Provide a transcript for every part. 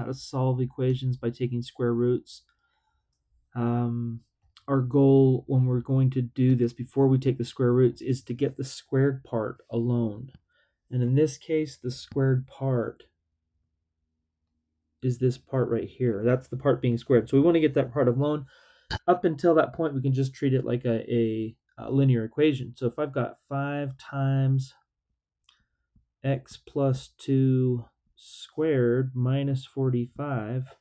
how to solve equations by taking square roots. Our goal when we're going to do this before we take the square roots is to get the squared part alone. And in this case, the squared part is this part right here. That's the part being squared. So we want to get that part alone. Up until that point, we can just treat it like a linear equation. So if I've got 5 times x plus 2 squared minus 45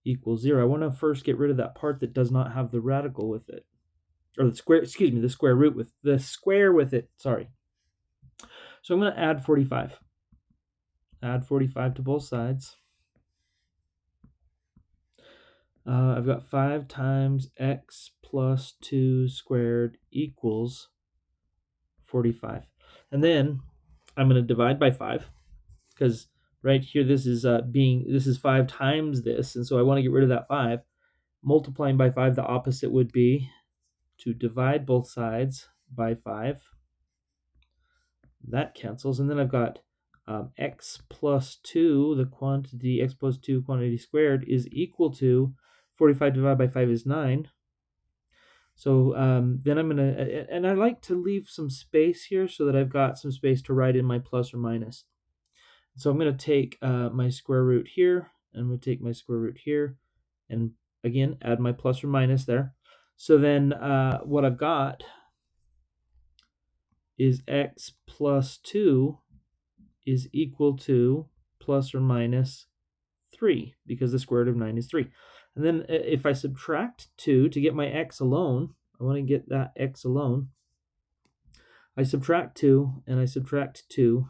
equals 0. I want to first get rid of that part that does not have the radical with it. Or the square root with the square with it. Sorry. So I'm going to add 45. Add 45 to both sides. I've got 5 times x plus 2 squared equals 45. And then I'm going to divide by 5 because right here this is 5 times this, and so I want to get rid of that 5. Multiplying by 5, the opposite would be to divide both sides by 5. That cancels, and then I've got x plus 2, the quantity, x plus 2 quantity squared is equal to 45 divided by 5 is 9. So then I'm going to, and I like to leave some space here so that I've got some space to write in my plus or minus. So I'm going to take my square root here, and I'm going to take my square root here, and again, add my plus or minus there. So then what I've got is x plus 2 is equal to plus or minus 3, because the square root of 9 is 3. And then if I subtract 2 to get my x alone, I want to get that x alone. I subtract 2 and I subtract 2.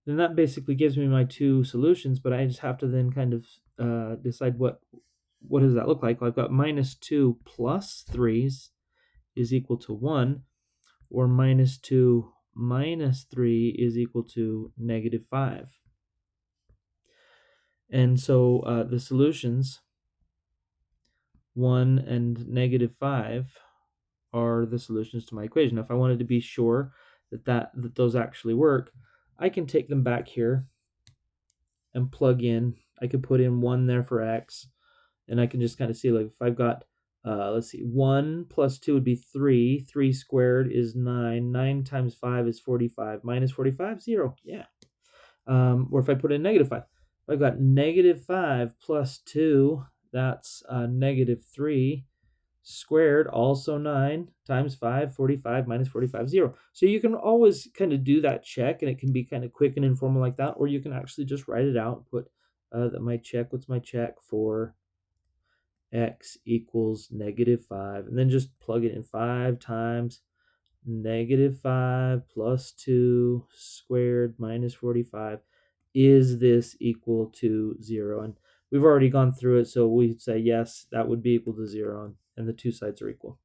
Then that basically gives me my two solutions, but I just have to then kind of decide what does that look like. Well, I've got minus 2 plus 3 is equal to 1, or minus 2 minus 3 is equal to negative 5. And so the solutions, 1 and negative 5, are the solutions to my equation. Now, if I wanted to be sure that those actually work, I can take them back here and plug in. I could put in 1 there for x, and I can just kind of see, like, if I've got, let's see, 1 plus 2 would be 3. 3 squared is 9. 9 times 5 is 45. Minus 45, 0. Yeah. Or if I put in negative 5. I've got negative 5 plus 2, that's negative 3 squared, also 9 times 5, 45, minus 45, 0. So you can always kind of do that check, and it can be kind of quick and informal like that, or you can actually just write it out and put what's my check for x equals negative 5, and then just plug it in. 5 times negative 5 plus 2 squared minus 45. Is this equal to 0? And we've already gone through it, so we'd say yes, that would be equal to 0, and the two sides are equal.